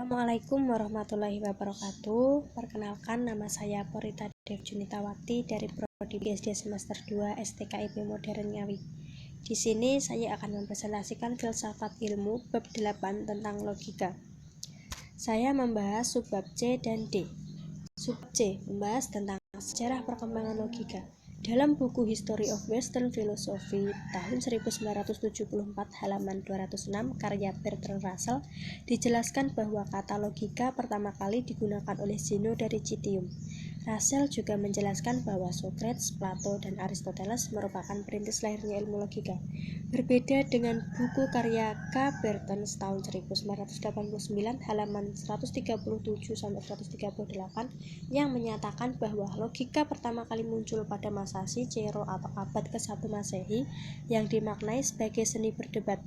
Assalamualaikum warahmatullahi wabarakatuh. Perkenalkan, nama saya Porita Devjunitawati dari Prodi PhD semester 2 STKIP Modern Ngawi. Di sini saya akan mempresentasikan filsafat ilmu bab 8 tentang logika. Saya membahas subbab C dan D. Subbab C membahas tentang sejarah perkembangan logika. Dalam buku History of Western Philosophy tahun 1974 halaman 206 karya Bertrand Russell dijelaskan bahwa kata logika pertama kali digunakan oleh Zeno dari Citium. Russell juga menjelaskan bahwa Socrates, Plato, dan Aristoteles merupakan perintis lahirnya ilmu logika. Berbeda dengan buku karya K. Burton tahun 1989 halaman 137-138 yang menyatakan bahwa logika pertama kali muncul pada masa Cicero atau abad ke-1 Masehi yang dimaknai sebagai seni berdebat.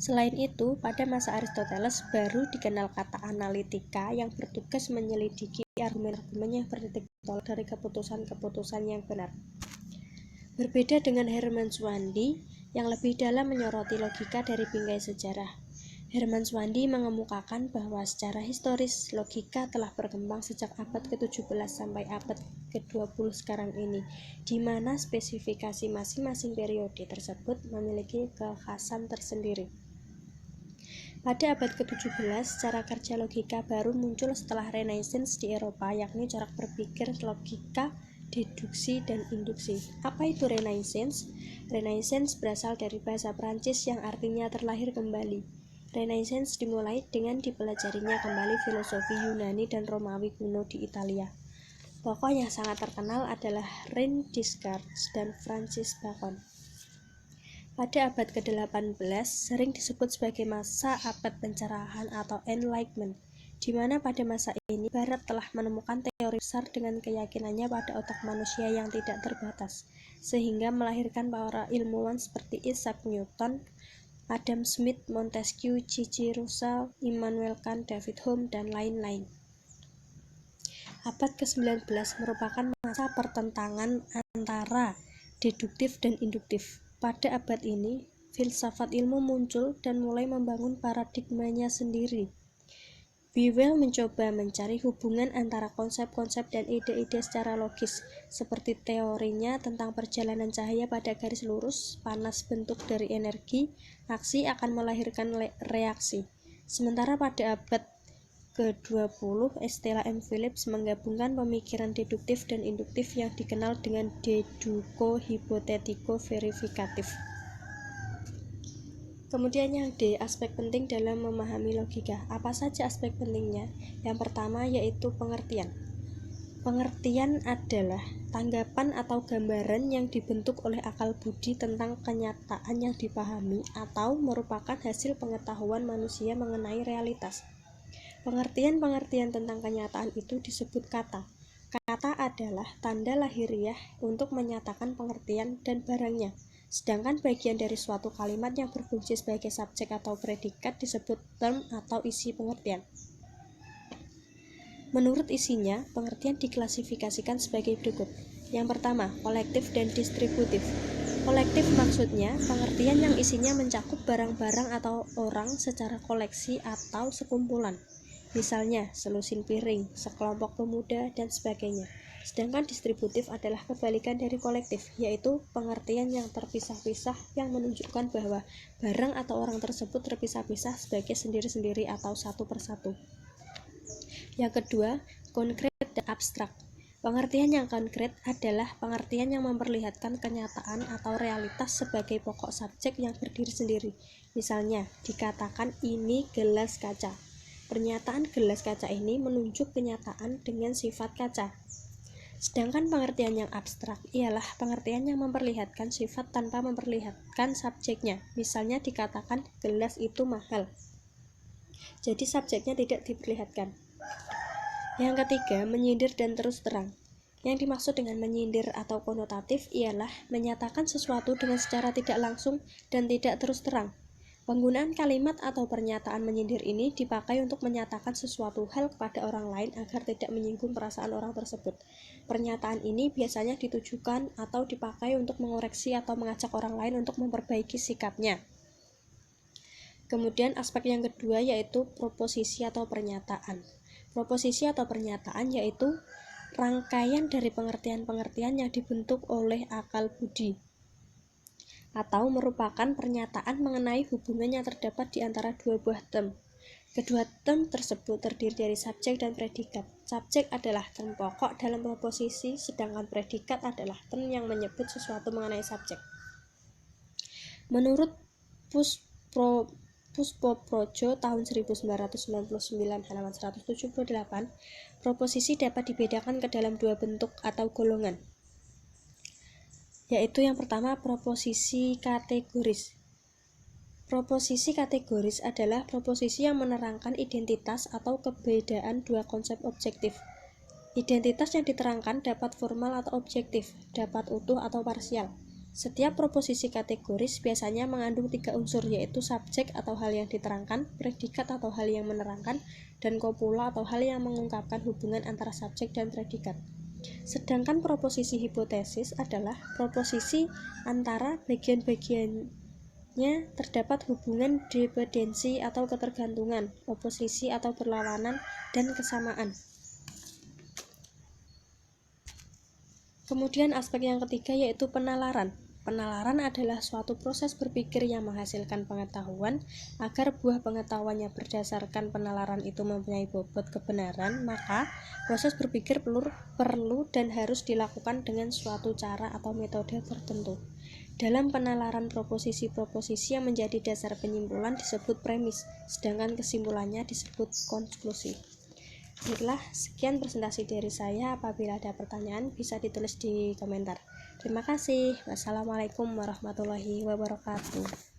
Selain itu, pada masa Aristoteles baru dikenal kata analitika yang bertugas menyelidiki argumen-argumen yang bertitik tolak dari keputusan-keputusan yang benar. Berbeda dengan Hermann Schwandy yang lebih dalam menyoroti logika dari bingkai sejarah. Hermann Schwandy mengemukakan bahwa secara historis logika telah berkembang sejak abad ke-17 sampai abad ke-20 sekarang ini, di mana spesifikasi masing-masing periode tersebut memiliki kekhasan tersendiri. Pada abad ke-17, cara kerja logika baru muncul setelah Renaissance di Eropa, yakni corak berpikir logika, deduksi, dan induksi. Apa itu Renaissance? Renaissance berasal dari bahasa Prancis yang artinya terlahir kembali. Renaissance dimulai dengan dipelajarinya kembali filosofi Yunani dan Romawi kuno di Italia. Tokoh yang sangat terkenal adalah René Descartes dan Francis Bacon. Pada abad ke-18 sering disebut sebagai masa abad pencerahan atau Enlightenment, di mana pada masa ini Barat telah menemukan teori besar dengan keyakinannya pada otak manusia yang tidak terbatas, sehingga melahirkan para ilmuwan seperti Isaac Newton, Adam Smith, Montesquieu, G.G. Rousseau, Immanuel Kant, David Hume, dan lain-lain. Abad ke-19 merupakan masa pertentangan antara deduktif dan induktif. Pada abad ini, filsafat ilmu muncul dan mulai membangun paradigmanya sendiri. Whewell mencoba mencari hubungan antara konsep-konsep dan ide-ide secara logis, seperti teorinya tentang perjalanan cahaya pada garis lurus, panas bentuk dari energi, aksi akan melahirkan reaksi. Sementara pada abad ke-20, Stella M. Phillips menggabungkan pemikiran deduktif dan induktif yang dikenal dengan deduko-hipotetiko-verifikatif. Kemudian yang D, aspek penting dalam memahami logika. Apa saja aspek pentingnya? Yang pertama yaitu pengertian. Pengertian adalah tanggapan atau gambaran yang dibentuk oleh akal budi tentang kenyataan yang dipahami atau merupakan hasil pengetahuan manusia mengenai realitas. Pengertian-pengertian tentang kenyataan itu disebut kata. Kata adalah tanda lahiriah untuk menyatakan pengertian dan barangnya. Sedangkan bagian dari suatu kalimat yang berfungsi sebagai subjek atau predikat disebut term atau isi pengertian. Menurut isinya, pengertian diklasifikasikan sebagai berikut. Yang pertama, kolektif dan distributif. Kolektif maksudnya pengertian yang isinya mencakup barang-barang atau orang secara koleksi atau sekumpulan. Misalnya, selusin piring, sekelompok pemuda, dan sebagainya. Sedangkan distributif adalah kebalikan dari kolektif, yaitu pengertian yang terpisah-pisah yang menunjukkan bahwa barang atau orang tersebut terpisah-pisah sebagai sendiri-sendiri atau satu persatu. Yang kedua, konkret dan abstrak. Pengertian yang konkret adalah pengertian yang memperlihatkan kenyataan atau realitas sebagai pokok subjek yang berdiri sendiri. Misalnya, dikatakan ini gelas kaca. Pernyataan gelas kaca ini menunjuk kenyataan dengan sifat kaca. Sedangkan pengertian yang abstrak ialah pengertian yang memperlihatkan sifat tanpa memperlihatkan subjeknya. Misalnya dikatakan gelas itu mahal. Jadi subjeknya tidak diperlihatkan. Yang ketiga, menyindir dan terus terang. Yang dimaksud dengan menyindir atau konotatif ialah menyatakan sesuatu dengan secara tidak langsung dan tidak terus terang. Penggunaan kalimat atau pernyataan menyindir ini dipakai untuk menyatakan sesuatu hal kepada orang lain agar tidak menyinggung perasaan orang tersebut. Pernyataan ini biasanya ditujukan atau dipakai untuk mengoreksi atau mengajak orang lain untuk memperbaiki sikapnya. Kemudian aspek yang kedua yaitu proposisi atau pernyataan. Proposisi atau pernyataan yaitu rangkaian dari pengertian-pengertian yang dibentuk oleh akal budi, atau merupakan pernyataan mengenai hubungan yang terdapat di antara dua buah term. Kedua term tersebut terdiri dari subjek dan predikat. Subjek adalah term pokok dalam proposisi, sedangkan predikat adalah term yang menyebut sesuatu mengenai subjek. Menurut Puspoprojo tahun 1999 halaman 178, proposisi dapat dibedakan ke dalam dua bentuk atau golongan, yaitu yang pertama proposisi kategoris. Proposisi kategoris adalah proposisi yang menerangkan identitas atau kebedaan dua konsep objektif. Identitas yang diterangkan dapat formal atau objektif, dapat utuh atau parsial. Setiap proposisi kategoris biasanya mengandung 3 unsur, yaitu subjek atau hal yang diterangkan, predikat atau hal yang menerangkan, dan kopula atau hal yang mengungkapkan hubungan antara subjek dan predikat. Sedangkan proposisi hipotesis adalah proposisi antara bagian-bagiannya terdapat hubungan dependensi atau ketergantungan, oposisi atau berlawanan, dan kesamaan. Kemudian aspek yang ketiga yaitu penalaran. Penalaran adalah suatu proses berpikir yang menghasilkan pengetahuan. Agar buah pengetahuan yang berdasarkan penalaran itu mempunyai bobot kebenaran, maka proses berpikir perlu dan harus dilakukan dengan suatu cara atau metode tertentu. Dalam penalaran, proposisi-proposisi yang menjadi dasar penyimpulan disebut premis, sedangkan kesimpulannya disebut konklusi. Baiklah, sekian presentasi dari saya. Apabila ada pertanyaan bisa ditulis di komentar. Terima kasih. Wassalamualaikum warahmatullahi wabarakatuh.